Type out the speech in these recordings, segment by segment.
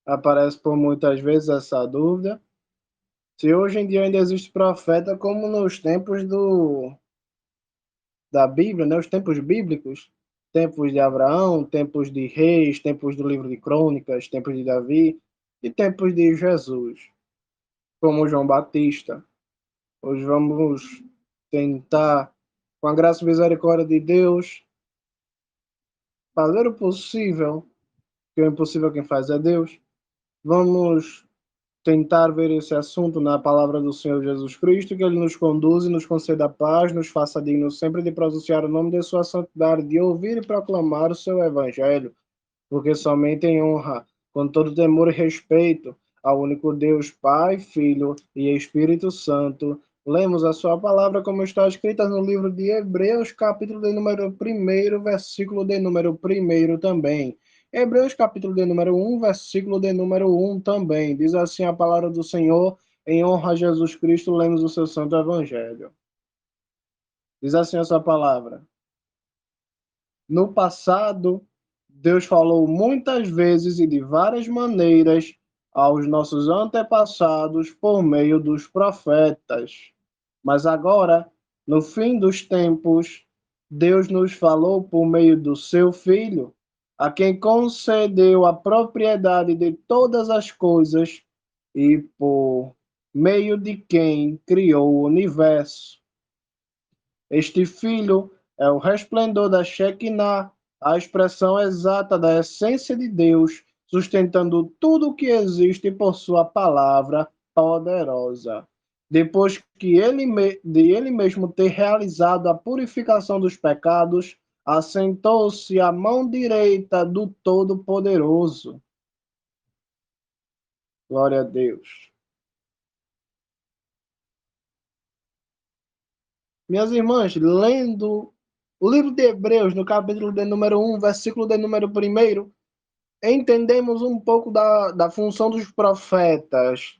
Aparece por muitas vezes essa dúvida. Se hoje em dia ainda existe profeta, como nos tempos da Bíblia, né? Os tempos bíblicos, tempos de Abraão, tempos de reis, tempos do livro de Crônicas, tempos de Davi e tempos de Jesus, como João Batista. Hoje vamos tentar, com a graça e misericórdia de Deus, fazer o possível, que o impossível quem faz é Deus. Vamos tentar ver esse assunto na palavra do Senhor Jesus Cristo, que Ele nos conduza e nos conceda paz, nos faça dignos sempre de pronunciar o nome de Sua santidade, de ouvir e proclamar o Seu Evangelho, porque somente em honra, com todo temor e respeito, ao único Deus, Pai, Filho e Espírito Santo, lemos a Sua palavra como está escrita no livro de Hebreus, capítulo de número 1, versículo de número 1 também. Hebreus, capítulo de número 1, versículo de número 1 também. Diz assim a palavra do Senhor, em honra a Jesus Cristo, lemos o seu santo evangelho. Diz assim a sua palavra. No passado, Deus falou muitas vezes e de várias maneiras aos nossos antepassados por meio dos profetas. Mas agora, no fim dos tempos, Deus nos falou por meio do seu Filho, a quem concedeu a propriedade de todas as coisas e por meio de quem criou o universo. Este Filho é o resplendor da Shekinah, a expressão exata da essência de Deus, sustentando tudo o que existe por sua palavra poderosa. Depois que de ele mesmo ter realizado a purificação dos pecados, assentou-se à mão direita do Todo-Poderoso. Glória a Deus. Minhas irmãs, lendo o livro de Hebreus, no capítulo de número 1, versículo de número 1, entendemos um pouco da função dos profetas.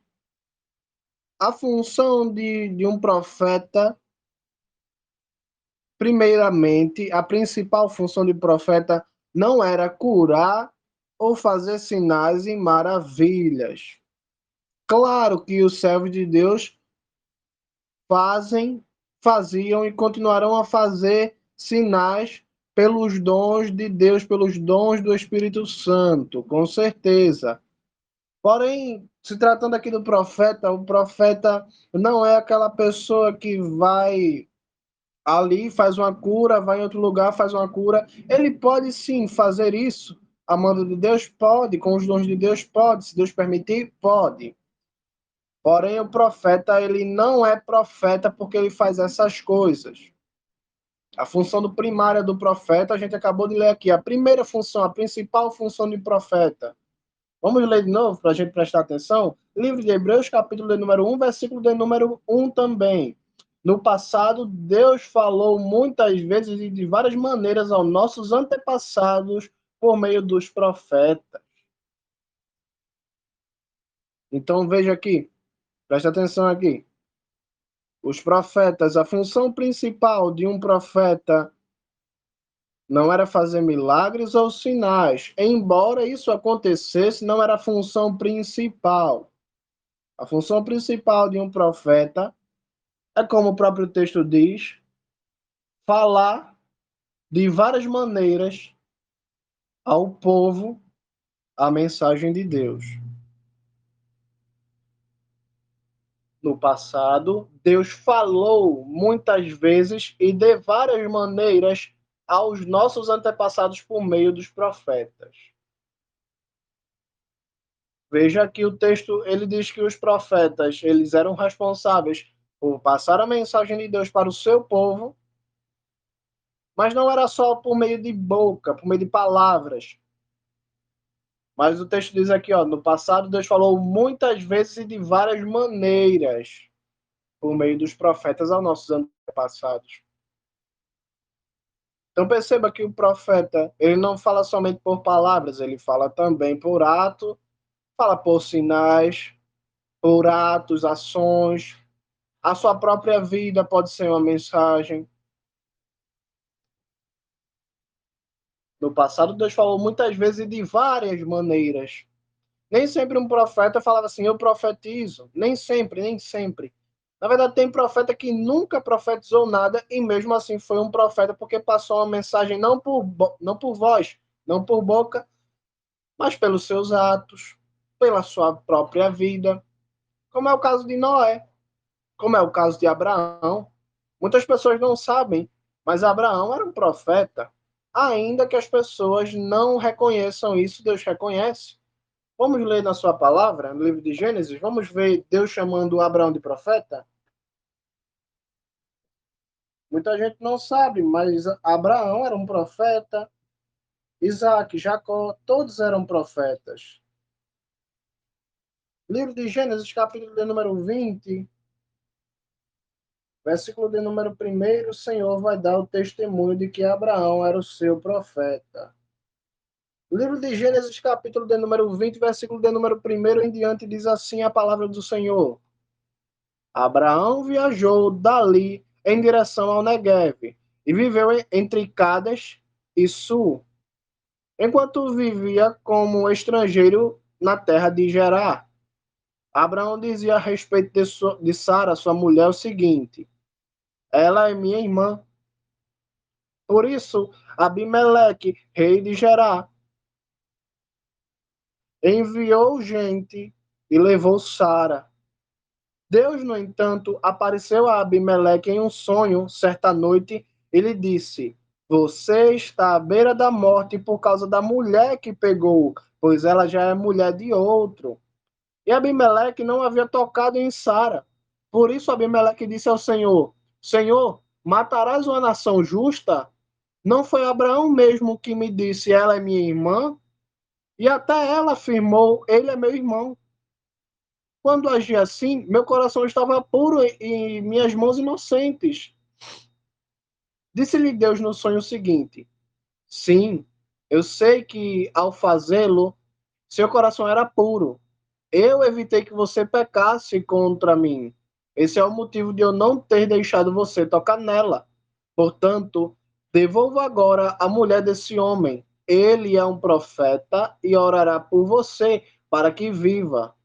A função de um profeta, primeiramente, a principal função de profeta não era curar ou fazer sinais e maravilhas. Claro que os servos de Deus fazem, faziam e continuarão a fazer sinais pelos dons de Deus, pelos dons do Espírito Santo, com certeza. Porém, se tratando aqui do profeta, o profeta não é aquela pessoa que vai ali, faz uma cura, vai em outro lugar, faz uma cura. Ele pode sim fazer isso. A mando de Deus pode, com os dons de Deus pode, se Deus permitir, pode. Porém, o profeta, ele não é profeta porque ele faz essas coisas. A função primária do profeta, a gente acabou de ler aqui. A primeira função, a principal função do profeta. Vamos ler de novo para a gente prestar atenção? Livro de Hebreus, capítulo de número 1, versículo de número 1 também. No passado, Deus falou muitas vezes e de várias maneiras aos nossos antepassados por meio dos profetas. Então veja aqui, preste atenção aqui. Os profetas, a função principal de um profeta não era fazer milagres ou sinais. Embora isso acontecesse, não era a função principal. A função principal de um profeta é, como o próprio texto diz, falar de várias maneiras ao povo a mensagem de Deus. No passado, Deus falou muitas vezes e de várias maneiras aos nossos antepassados por meio dos profetas. Veja que o texto, ele diz que os profetas, eles eram responsáveis por passar a mensagem de Deus para o seu povo, mas não era só por meio de boca, por meio de palavras. Mas o texto diz aqui, ó, no passado Deus falou muitas vezes e de várias maneiras por meio dos profetas aos nossos antepassados. Então perceba que o profeta, ele não fala somente por palavras, ele fala também por ato, fala por sinais, por atos, ações. A sua própria vida pode ser uma mensagem. No passado, Deus falou muitas vezes e de várias maneiras. Nem sempre um profeta falava assim, eu profetizo. Nem sempre, nem sempre. Na verdade, tem profeta que nunca profetizou nada e mesmo assim foi um profeta porque passou uma mensagem não por voz, não por boca, mas pelos seus atos, pela sua própria vida, como é o caso de Noé, como é o caso de Abraão. Muitas pessoas não sabem, mas Abraão era um profeta. Ainda que as pessoas não reconheçam isso, Deus reconhece. Vamos ler na sua palavra, no livro de Gênesis, vamos ver Deus chamando Abraão de profeta? Muita gente não sabe, mas Abraão era um profeta, Isaac, Jacó, todos eram profetas. Livro de Gênesis, capítulo de número 20, versículo de número 1, o Senhor vai dar o testemunho de que Abraão era o seu profeta. Livro de Gênesis, capítulo de número 20, versículo de número 1 em diante, diz assim a palavra do Senhor. Abraão viajou dali em direção ao Negueve e viveu entre Cades e Sul, enquanto vivia como estrangeiro na terra de Gerar. Abraão dizia a respeito de Sara, sua mulher, o seguinte: ela é minha irmã. Por isso, Abimeleque, rei de Gerar, enviou gente e levou Sara. Deus, no entanto, apareceu a Abimeleque em um sonho certa noite e lhe disse: você está à beira da morte por causa da mulher que pegou, pois ela já é mulher de outro. E Abimeleque não havia tocado em Sara. Por isso Abimeleque disse ao Senhor: Senhor, matarás uma nação justa? Não foi Abraão mesmo que me disse: ela é minha irmã? E até ela afirmou: ele é meu irmão. Quando agi assim, meu coração estava puro e minhas mãos inocentes. Disse-lhe Deus no sonho seguinte: sim, eu sei que ao fazê-lo, seu coração era puro. Eu evitei que você pecasse contra mim. Esse é o motivo de eu não ter deixado você tocar nela. Portanto, devolva agora a mulher desse homem. Ele é um profeta e orará por você para que viva.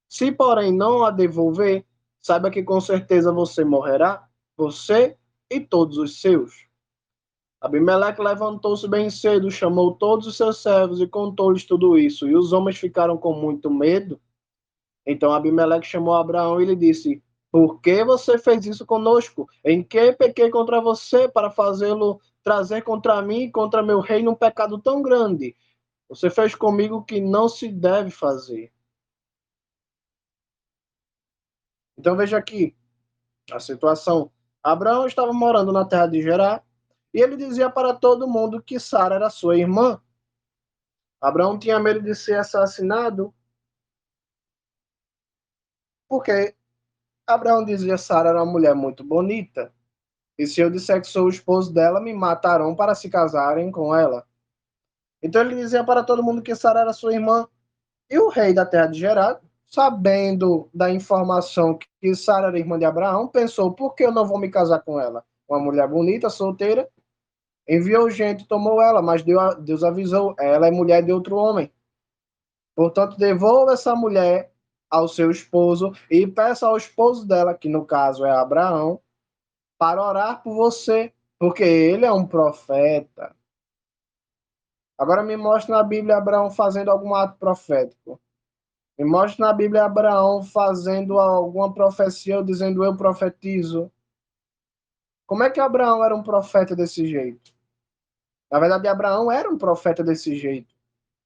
Se, porém, não a devolver, saiba que com certeza você morrerá, você e todos os seus. Abimeleque levantou-se bem cedo, chamou todos os seus servos e contou-lhes tudo isso. E os homens ficaram com muito medo. Então Abimeleque chamou Abraão e lhe disse: por que você fez isso conosco? Em que pequei contra você para fazê-lo trazer contra mim e contra meu reino um pecado tão grande? Você fez comigo o que não se deve fazer. Então veja aqui a situação. Abraão estava morando na terra de Gerar e ele dizia para todo mundo que Sara era sua irmã. Abraão tinha medo de ser assassinado porque Abraão dizia que Sara era uma mulher muito bonita. E se eu disser que sou o esposo dela, me matarão para se casarem com ela. Então ele dizia para todo mundo que Sara era sua irmã. E o rei da terra de Gerar, sabendo da informação que Sara era irmã de Abraão, pensou: por que eu não vou me casar com ela? Uma mulher bonita, solteira. Enviou gente, tomou ela, mas Deus avisou: ela é mulher de outro homem. Portanto, devolva essa mulher ao seu esposo e peça ao esposo dela, que no caso é Abraão, para orar por você, porque ele é um profeta. Agora me mostra na Bíblia Abraão fazendo algum ato profético. Me mostra na Bíblia Abraão fazendo alguma profecia ou dizendo eu profetizo. Como é que Abraão era um profeta desse jeito? Na verdade, Abraão era um profeta desse jeito.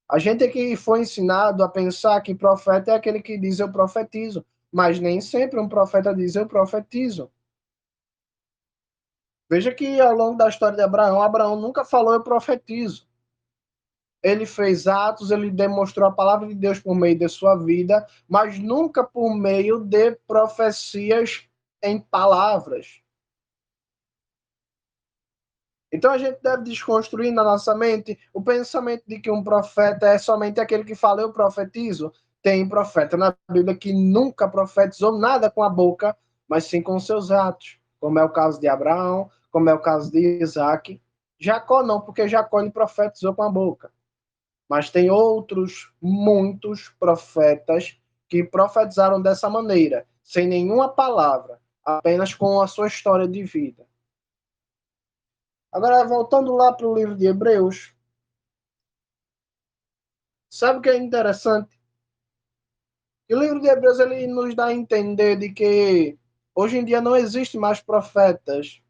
A gente aqui foi ensinado a pensar que profeta é aquele que diz eu profetizo, mas nem sempre um profeta diz eu profetizo. Veja que ao longo da história de Abraão, Abraão nunca falou eu profetizo. Ele fez atos, ele demonstrou a palavra de Deus por meio de sua vida, mas nunca por meio de profecias em palavras. Então a gente deve desconstruir na nossa mente o pensamento de que um profeta é somente aquele que fala eu profetizo. Tem profeta na Bíblia que nunca profetizou nada com a boca, mas sim com seus atos, como é o caso de Abraão, como é o caso de Isaac. Jacó não, porque Jacó ele profetizou com a boca. Mas tem outros, muitos profetas que profetizaram dessa maneira, sem nenhuma palavra, apenas com a sua história de vida. Agora, voltando lá para o livro de Hebreus, sabe o que é interessante? O livro de Hebreus ele nos dá a entender de que hoje em dia não existe mais profetas.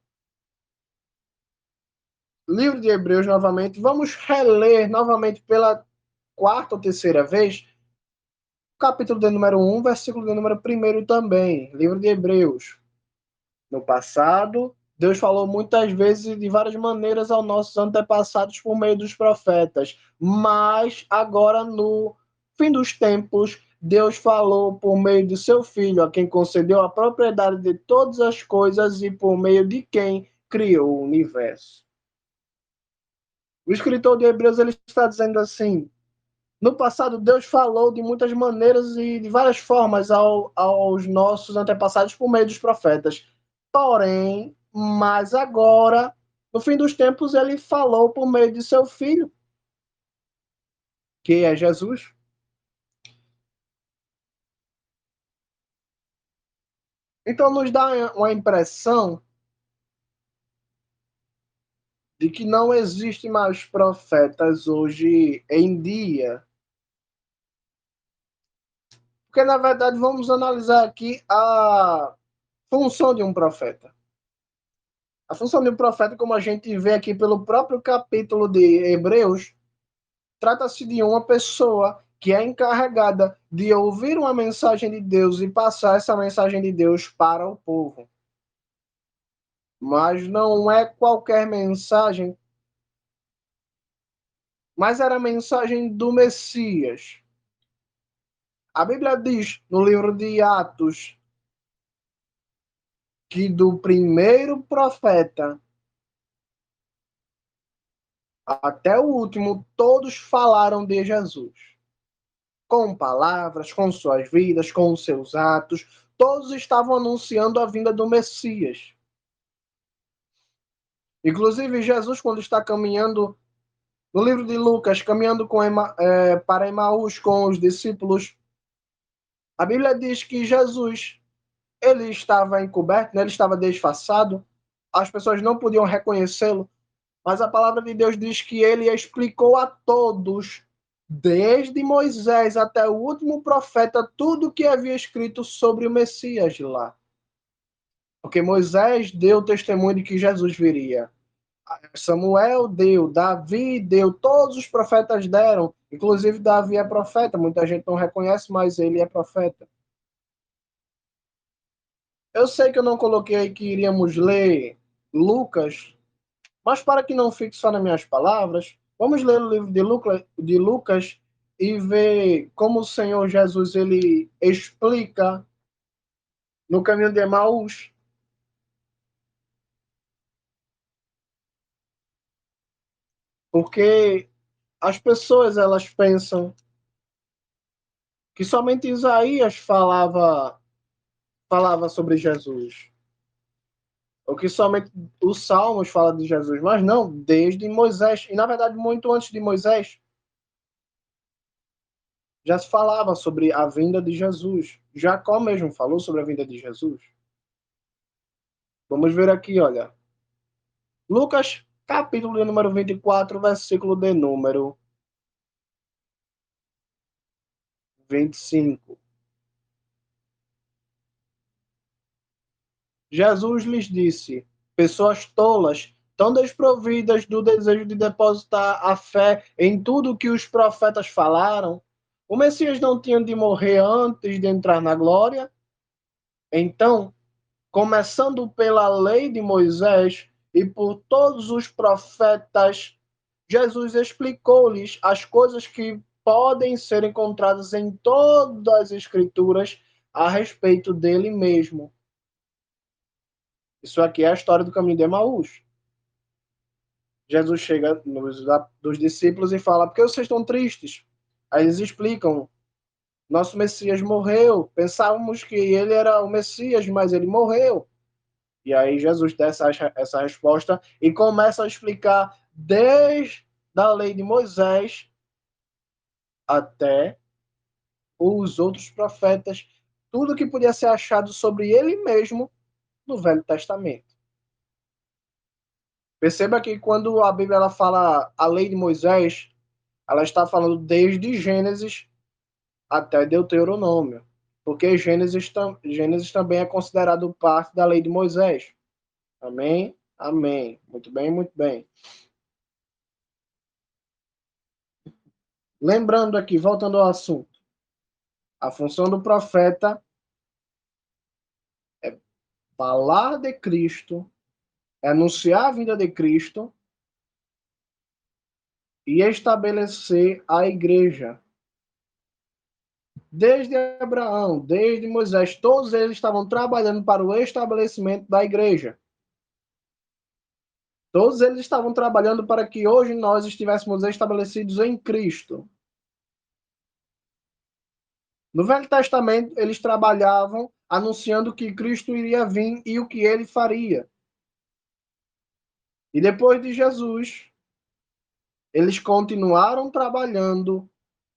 Livro de Hebreus novamente, vamos reler novamente pela quarta ou terceira vez, capítulo de número 1, versículo de número 1 também, livro de Hebreus. No passado, Deus falou muitas vezes e de várias maneiras aos nossos antepassados por meio dos profetas, mas agora no fim dos tempos, Deus falou por meio de seu Filho, a quem concedeu a propriedade de todas as coisas e por meio de quem criou o universo. O escritor de Hebreus ele está dizendo assim: no passado, Deus falou de muitas maneiras e de várias formas aos nossos antepassados por meio dos profetas. Porém, mas agora, no fim dos tempos, ele falou por meio de seu filho, que é Jesus. Então, nos dá uma impressão de que não existem mais profetas hoje em dia. Porque, na verdade, vamos analisar aqui a função de um profeta. A função de um profeta, como a gente vê aqui pelo próprio capítulo de Hebreus, trata-se de uma pessoa que é encarregada de ouvir uma mensagem de Deus e passar essa mensagem de Deus para o povo. Mas não é qualquer mensagem, mas era a mensagem do Messias. A Bíblia diz no livro de Atos que do primeiro profeta até o último, todos falaram de Jesus. Com palavras, com suas vidas, com seus atos, todos estavam anunciando a vinda do Messias. Inclusive, Jesus, quando está caminhando, no livro de Lucas, caminhando para Emaús com os discípulos, a Bíblia diz que Jesus, ele estava encoberto, né? Ele estava disfarçado, as pessoas não podiam reconhecê-lo, mas a palavra de Deus diz que ele explicou a todos, desde Moisés até o último profeta, tudo o que havia escrito sobre o Messias lá. Porque Moisés deu testemunho de que Jesus viria. Samuel deu, Davi deu, todos os profetas deram. Inclusive, Davi é profeta. Muita gente não reconhece, mas ele é profeta. Eu sei que eu não coloquei que iríamos ler Lucas, mas para que não fique só nas minhas palavras, vamos ler o livro de Lucas e ver como o Senhor Jesus ele explica no caminho de Emaús. Porque as pessoas elas pensam que somente Isaías falava sobre Jesus. Ou que somente os Salmos falam de Jesus. Mas não, desde Moisés. E na verdade, muito antes de Moisés, já se falava sobre a vinda de Jesus. Jacó mesmo falou sobre a vinda de Jesus. Vamos ver aqui, olha. Lucas, capítulo de número 24, versículo de número 25. Jesus lhes disse: pessoas tolas, tão desprovidas do desejo de depositar a fé em tudo que os profetas falaram, o Messias não tinha de morrer antes de entrar na glória? Então, começando pela lei de Moisés e por todos os profetas, Jesus explicou-lhes as coisas que podem ser encontradas em todas as Escrituras a respeito dele mesmo. Isso aqui é a história do caminho de Emaús. Jesus chega dos discípulos e fala: por que vocês estão tristes? Aí eles explicam: nosso Messias morreu. Pensávamos que ele era o Messias, mas ele morreu. E aí Jesus dá essa resposta e começa a explicar desde a lei de Moisés até os outros profetas, tudo que podia ser achado sobre ele mesmo no Velho Testamento. Perceba que quando a Bíblia ela fala a lei de Moisés, ela está falando desde Gênesis até Deuteronômio, porque Gênesis também é considerado parte da lei de Moisés. Amém? Amém. Muito bem, muito bem. Lembrando aqui, voltando ao assunto, a função do profeta é falar de Cristo, é anunciar a vinda de Cristo e estabelecer a igreja. Desde Abraão, desde Moisés, todos eles estavam trabalhando para o estabelecimento da igreja. Todos eles estavam trabalhando para que hoje nós estivéssemos estabelecidos em Cristo. No Velho Testamento, eles trabalhavam anunciando que Cristo iria vir e o que ele faria. E depois de Jesus, eles continuaram trabalhando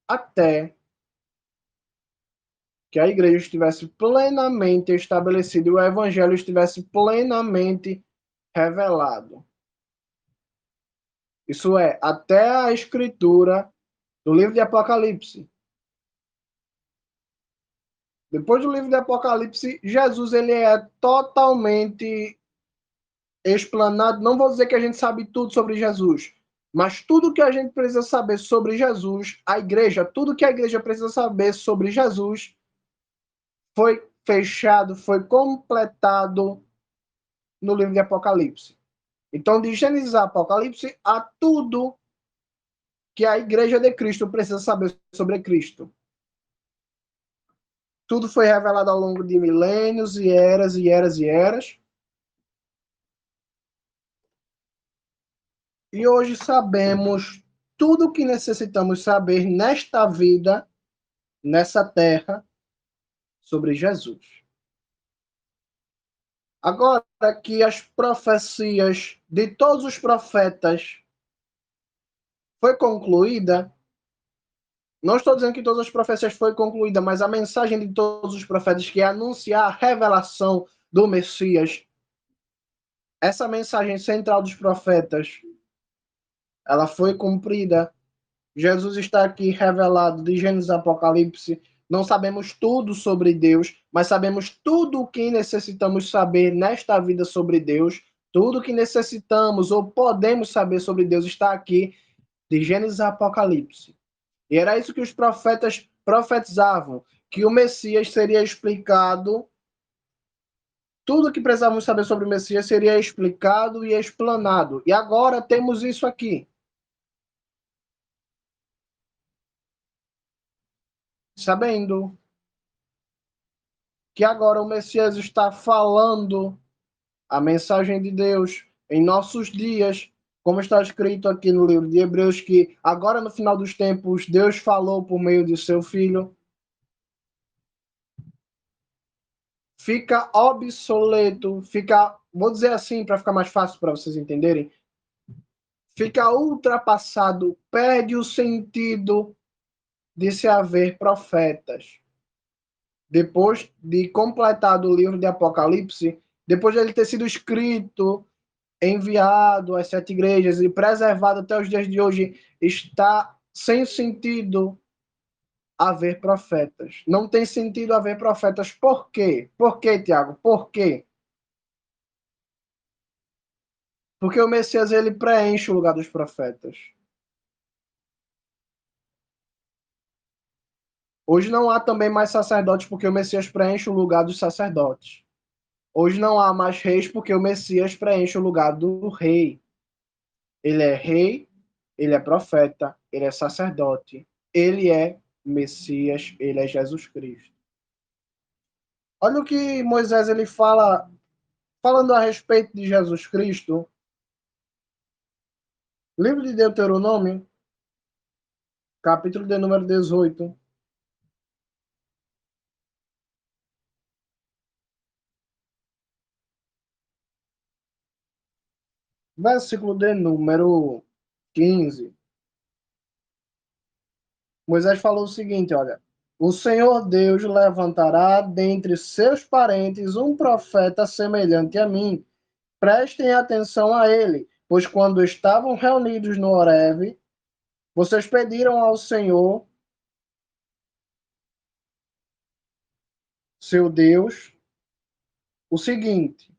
até que a igreja estivesse plenamente estabelecida e o evangelho estivesse plenamente revelado. Isso é, até a escritura do livro de Apocalipse. Depois do livro de Apocalipse, Jesus ele é totalmente explanado. Não vou dizer que a gente sabe tudo sobre Jesus, mas tudo que a gente precisa saber sobre Jesus, a igreja, tudo que a igreja precisa saber sobre Jesus, foi fechado, foi completado no livro de Apocalipse. Então, de Gênesis a Apocalipse, há tudo que a igreja de Cristo precisa saber sobre Cristo. Tudo foi revelado ao longo de milênios e eras e eras e eras. E hoje sabemos tudo o que necessitamos saber nesta vida, nessa terra, sobre Jesus. Agora que as profecias de todos os profetas foi concluída, não estou dizendo que todas as profecias foi concluída, mas a mensagem de todos os profetas, que é anunciar a revelação do Messias, essa mensagem central dos profetas, ela foi cumprida. Jesus está aqui revelado de Gênesis a Apocalipse. Não sabemos tudo sobre Deus, mas sabemos tudo o que necessitamos saber nesta vida sobre Deus. Tudo o que necessitamos ou podemos saber sobre Deus está aqui de Gênesis a Apocalipse. E era isso que os profetas profetizavam, que o Messias seria explicado, tudo o que precisávamos saber sobre o Messias seria explicado e explanado. E agora temos isso aqui. Sabendo que agora o Messias está falando a mensagem de Deus em nossos dias, como está escrito aqui no livro de Hebreus, que agora no final dos tempos Deus falou por meio de seu Filho, fica obsoleto, fica, vou dizer assim para ficar mais fácil para vocês entenderem, fica ultrapassado, perde o sentido de se haver profetas. Depois de completado o livro de Apocalipse, depois de ele ter sido escrito, enviado às 7 igrejas e preservado até os dias de hoje, está sem sentido haver profetas. Não tem sentido haver profetas. Por quê? Por quê, Tiago? Por quê? Porque o Messias ele preenche o lugar dos profetas. Hoje não há também mais sacerdotes porque o Messias preenche o lugar dos sacerdotes. Hoje não há mais reis porque o Messias preenche o lugar do rei. Ele é rei, ele é profeta, ele é sacerdote, ele é Messias, ele é Jesus Cristo. Olha o que Moisés ele fala, falando a respeito de Jesus Cristo, livro de Deuteronômio, capítulo de número 18, versículo de número 15. Moisés falou o seguinte, olha, o Senhor Deus levantará dentre seus parentes um profeta semelhante a mim. Prestem atenção a ele, pois quando estavam reunidos no Horebe, vocês pediram ao Senhor, seu Deus, o seguinte: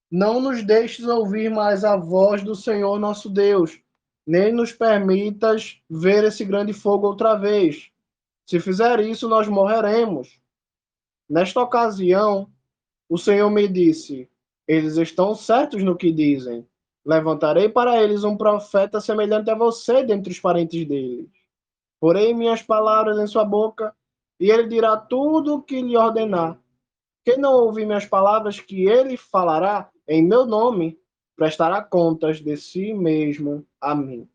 não nos deixes ouvir mais a voz do Senhor nosso Deus, nem nos permitas ver esse grande fogo outra vez. Se fizer isso, nós morreremos. Nesta ocasião, o Senhor me disse: eles estão certos no que dizem. Levantarei para eles um profeta semelhante a você dentre os parentes deles. Porei minhas palavras em sua boca, e ele dirá tudo o que lhe ordenar. Quem não ouvir minhas palavras que ele falará em meu nome, prestará contas de si mesmo a mim.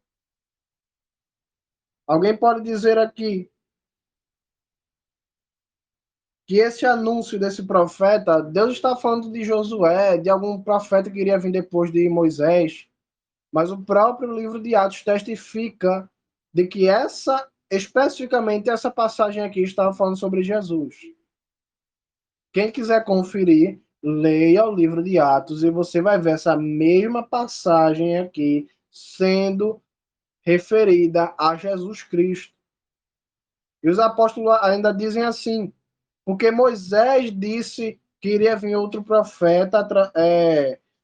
Alguém pode dizer aqui que esse anúncio desse profeta, Deus está falando de Josué, de algum profeta que iria vir depois de Moisés, mas o próprio livro de Atos testifica de que especificamente essa passagem aqui estava falando sobre Jesus. Quem quiser conferir, leia o livro de Atos e você vai ver essa mesma passagem aqui sendo referida a Jesus Cristo. E os apóstolos ainda dizem assim, porque Moisés disse que iria vir outro profeta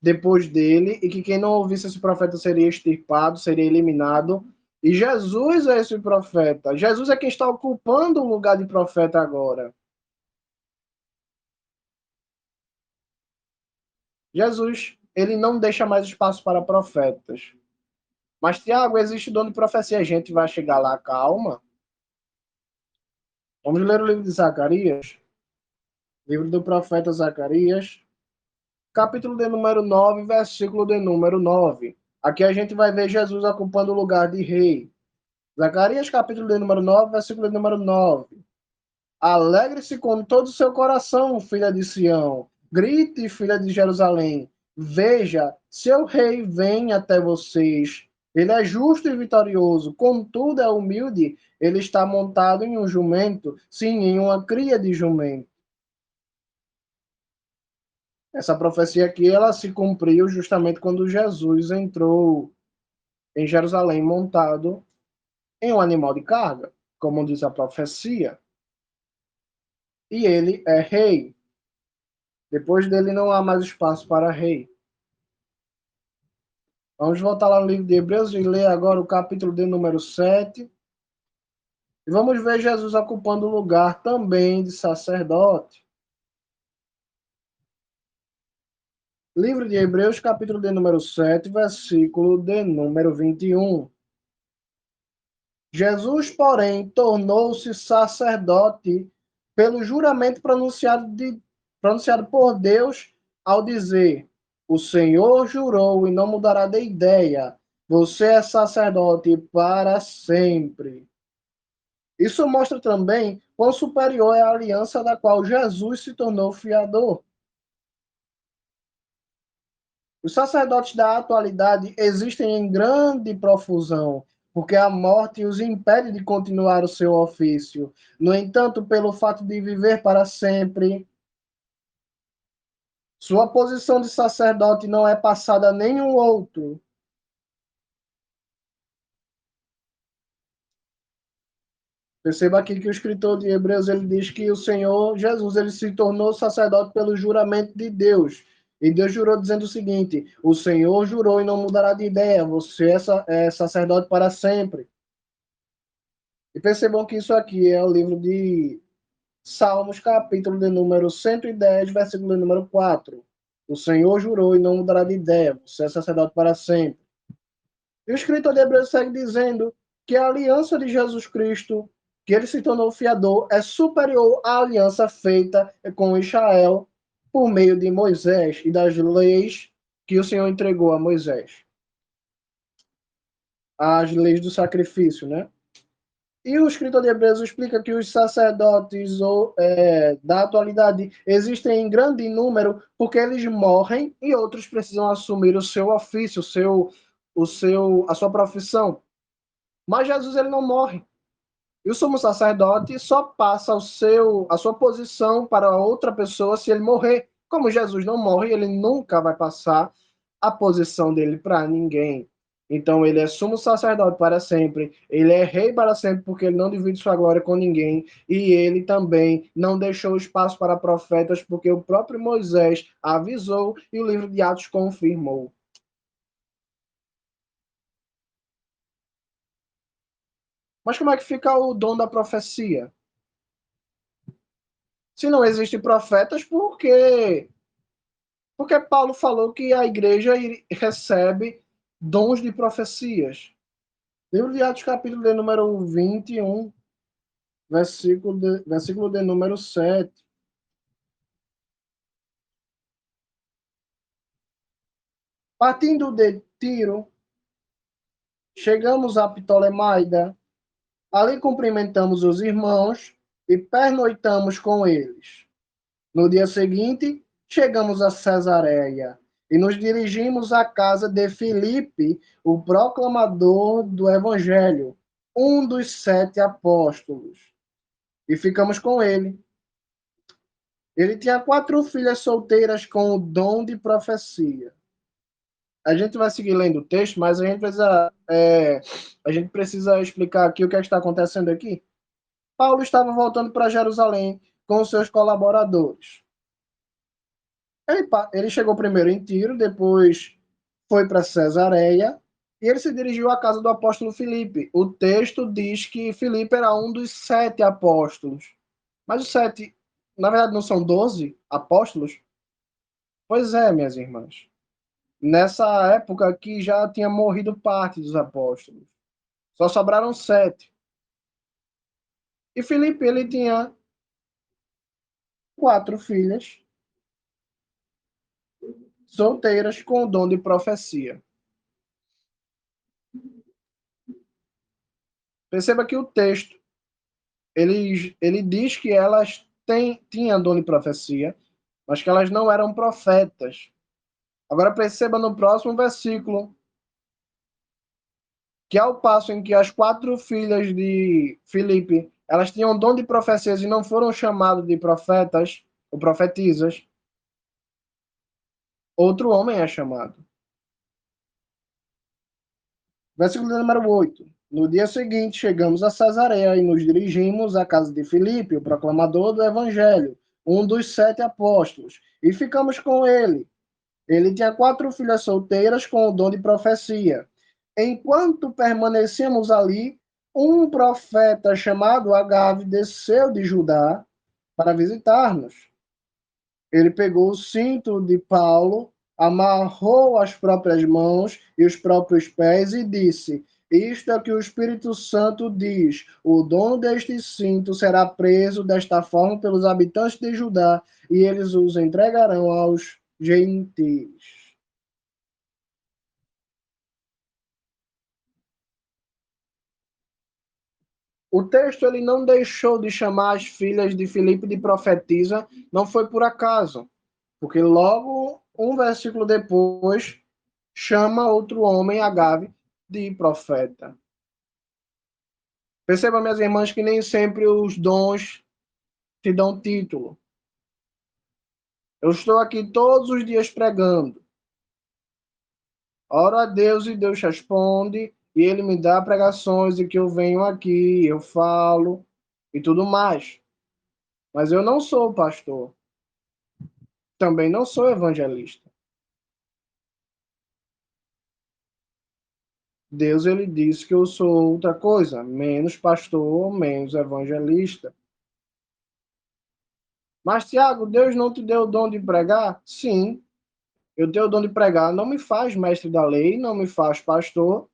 depois dele e que quem não ouvisse esse profeta seria extirpado, seria eliminado. E Jesus é esse profeta. Jesus é quem está ocupando o lugar de profeta agora. Jesus, ele não deixa mais espaço para profetas. Mas, Tiago, existe dono de profecia. A gente vai chegar lá, calma. Vamos ler o livro de Zacarias. Livro do profeta Zacarias. Capítulo de número 9, versículo de número 9. Aqui a gente vai ver Jesus ocupando o lugar de rei. Zacarias, capítulo de número 9, versículo de número 9. Alegre-se com todo o seu coração, filha de Sião. Grite, filha de Jerusalém. Veja, seu rei vem até vocês. Ele é justo e vitorioso, contudo é humilde. Ele está montado em um jumento, sim, em uma cria de jumento. Essa profecia aqui, ela se cumpriu justamente quando Jesus entrou em Jerusalém montado em um animal de carga, como diz a profecia. E ele é rei. Depois dele não há mais espaço para rei. Vamos voltar lá no livro de Hebreus e ler agora o capítulo de número 7. E vamos ver Jesus ocupando o lugar também de sacerdote. Livro de Hebreus, capítulo de número 7, versículo de número 21. Jesus, porém, tornou-se sacerdote pelo juramento pronunciado por Deus ao dizer: o Senhor jurou e não mudará de ideia. Você é sacerdote para sempre. Isso mostra também quão superior é a aliança da qual Jesus se tornou fiador. Os sacerdotes da atualidade existem em grande profusão, porque a morte os impede de continuar o seu ofício. No entanto, pelo fato de viver para sempre, sua posição de sacerdote não é passada a nenhum outro. Perceba aqui que o escritor de Hebreus ele diz que o Senhor Jesus ele se tornou sacerdote pelo juramento de Deus. E Deus jurou dizendo o seguinte: o Senhor jurou e não mudará de ideia, você é sacerdote para sempre. E percebam que isso aqui é o livro de Salmos, capítulo de número 110, versículo de número 4. O Senhor jurou e não mudará de ideia, você é sacerdote para sempre. E o escritor de Hebreus segue dizendo que a aliança de Jesus Cristo, que ele se tornou fiador, é superior à aliança feita com Israel por meio de Moisés e das leis que o Senhor entregou a Moisés. As leis do sacrifício, né? E o escritor de Hebreus explica que os sacerdotes da atualidade existem em grande número porque eles morrem e outros precisam assumir o seu ofício, a sua profissão. Mas Jesus ele não morre. E o sumo sacerdote só passa a sua posição para outra pessoa se ele morrer. Como Jesus não morre, ele nunca vai passar a posição dele para ninguém. Então ele é sumo sacerdote para sempre, ele é rei para sempre, porque ele não divide sua glória com ninguém, e ele também não deixou espaço para profetas, porque o próprio Moisés avisou e o livro de Atos confirmou. Mas como é que fica o dom da profecia? Se não existem profetas, por quê? Porque Paulo falou que a igreja recebe dons de profecias. Livro de Atos, capítulo de número 21, versículo de número 7. Partindo de Tiro, chegamos a Ptolemaida, ali cumprimentamos os irmãos e pernoitamos com eles. No dia seguinte, chegamos a Cesareia e nos dirigimos à casa de Filipe, o proclamador do Evangelho, um dos 7 apóstolos, e ficamos com ele. Ele tinha 4 filhas solteiras com o dom de profecia. A gente vai seguir lendo o texto, mas a gente precisa explicar aqui o que, é que está acontecendo aqui. Paulo estava voltando para Jerusalém com os seus colaboradores. Ele chegou primeiro em Tiro, depois foi para Cesareia e ele se dirigiu à casa do apóstolo Filipe. O texto diz que Filipe era um dos 7 apóstolos. Mas os 7, na verdade, não são 12 apóstolos? Pois é, minhas irmãs. Nessa época aqui já tinha morrido parte dos apóstolos. Só sobraram 7. E Filipe, ele tinha 4 filhas solteiras com o dom de profecia. Perceba que o texto ele diz que elas tinham dom de profecia, mas que elas não eram profetas. Agora perceba no próximo versículo que ao passo em que as 4 filhas de Filipe elas tinham dom de profecias e não foram chamadas de profetas ou profetisas, outro homem é chamado. Versículo número 8. No dia seguinte, chegamos a Cesareia e nos dirigimos à casa de Filipe, o proclamador do Evangelho, um dos 7 apóstolos, e ficamos com ele. Ele tinha 4 filhas solteiras com o dom de profecia. Enquanto permanecemos ali, um profeta chamado Agave desceu de Judá para visitar-nos. Ele pegou o cinto de Paulo, amarrou as próprias mãos e os próprios pés e disse: Isto é o que o Espírito Santo diz: o dono deste cinto será preso desta forma pelos habitantes de Judá, e eles os entregarão aos gentios. O texto ele não deixou de chamar as filhas de Filipe de profetisa, não foi por acaso, porque logo um versículo depois chama outro homem, Agave, de profeta. Perceba, minhas irmãs, que nem sempre os dons te dão título. Eu estou aqui todos os dias pregando. Oro a Deus e Deus responde, e Ele me dá pregações e que eu venho aqui, eu falo e tudo mais. Mas eu não sou pastor, também não sou evangelista. Deus ele disse que eu sou outra coisa, menos pastor, menos evangelista. Mas, Tiago, Deus não te deu o dom de pregar? Sim, eu tenho o dom de pregar. Não me faz mestre da lei, não me faz pastor,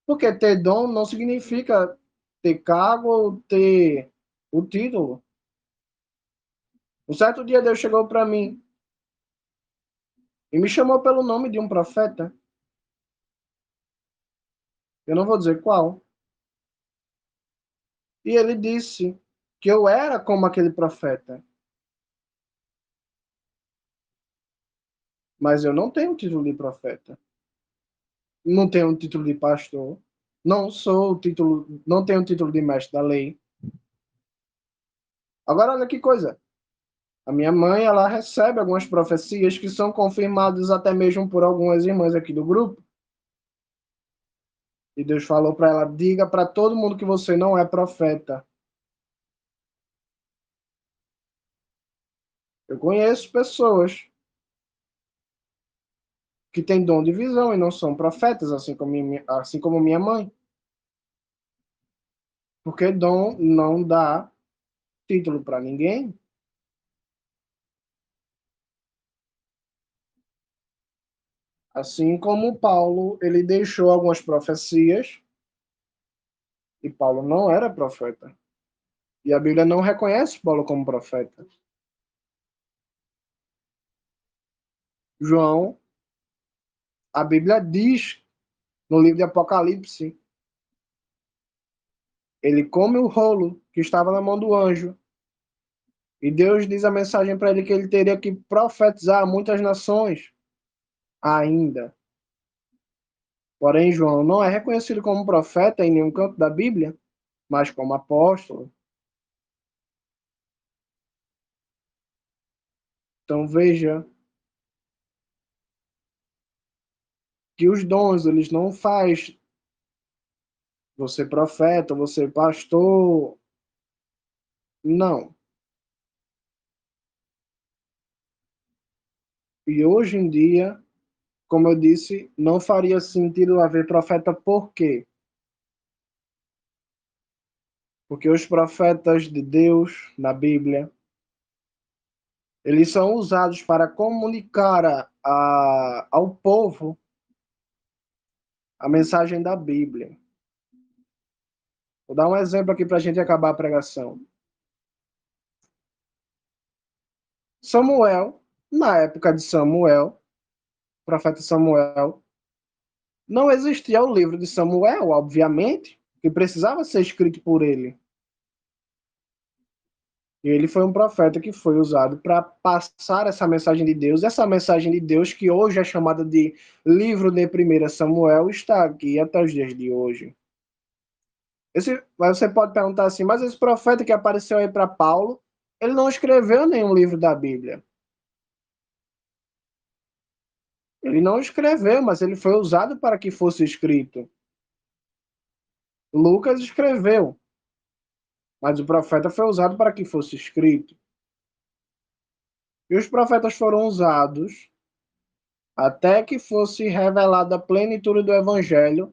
porque ter dom não significa ter cargo ou ter o título. Um certo dia Deus chegou para mim e me chamou pelo nome de um profeta. Eu não vou dizer qual. E ele disse que eu era como aquele profeta. Mas eu não tenho o título de profeta. Não tenho o título de pastor. Não tenho o título de mestre da lei. Agora, olha que coisa. A minha mãe, ela recebe algumas profecias que são confirmadas até mesmo por algumas irmãs aqui do grupo. E Deus falou para ela: diga para todo mundo que você não é profeta. Eu conheço pessoas que têm dom de visão e não são profetas, assim como minha mãe. Porque dom não dá título para ninguém. Assim como Paulo, ele deixou algumas profecias, e Paulo não era profeta. E a Bíblia não reconhece Paulo como profeta. João, a Bíblia diz no livro de Apocalipse, ele come o rolo que estava na mão do anjo. E Deus diz a mensagem para ele que ele teria que profetizar a muitas nações ainda. Porém, João não é reconhecido como profeta em nenhum canto da Bíblia, mas como apóstolo. Então veja que os dons eles não faz você profeta, você pastor, não. E hoje em dia, como eu disse, não faria sentido haver profeta por quê? Porque os profetas de Deus na Bíblia, eles são usados para comunicar ao povo a mensagem da Bíblia. Vou dar um exemplo aqui para a gente acabar a pregação. Samuel, na época de Samuel, profeta Samuel, não existia o livro de Samuel, obviamente, que precisava ser escrito por ele. E ele foi um profeta que foi usado para passar essa mensagem de Deus. Essa mensagem de Deus, que hoje é chamada de livro de 1 Samuel, está aqui até os dias de hoje. Mas você pode perguntar assim, mas esse profeta que apareceu aí para Paulo, ele não escreveu nenhum livro da Bíblia. Ele não escreveu, mas ele foi usado para que fosse escrito. Lucas escreveu, mas o profeta foi usado para que fosse escrito. E os profetas foram usados até que fosse revelada a plenitude do Evangelho,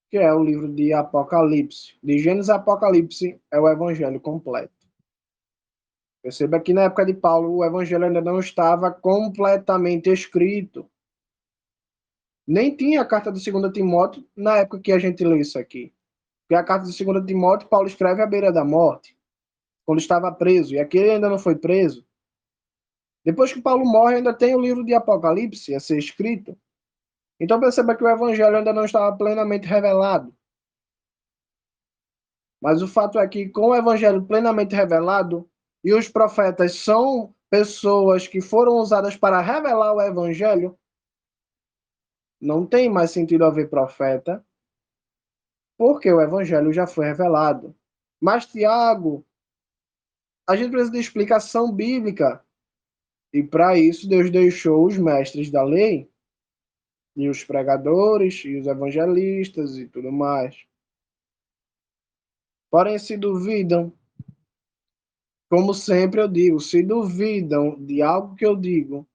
que é o livro de Apocalipse. De Gênesis a Apocalipse é o Evangelho completo. Perceba que na época de Paulo o Evangelho ainda não estava completamente escrito. Nem tinha a carta de 2 Timóteo na época que a gente lê isso aqui. Porque a carta de 2 Timóteo, Paulo escreve à beira da morte, quando estava preso, e aqui ele ainda não foi preso. Depois que Paulo morre, ainda tem o livro de Apocalipse a ser escrito. Então perceba que o evangelho ainda não estava plenamente revelado. Mas o fato é que com o evangelho plenamente revelado, e os profetas são pessoas que foram usadas para revelar o evangelho, não tem mais sentido haver profeta, porque o evangelho já foi revelado. Mas, Tiago, a gente precisa de explicação bíblica. E para isso, Deus deixou os mestres da lei, e os pregadores, e os evangelistas e tudo mais. Porém, se duvidam, como sempre eu digo, se duvidam de algo que eu digo,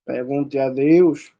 pergunte a Deus,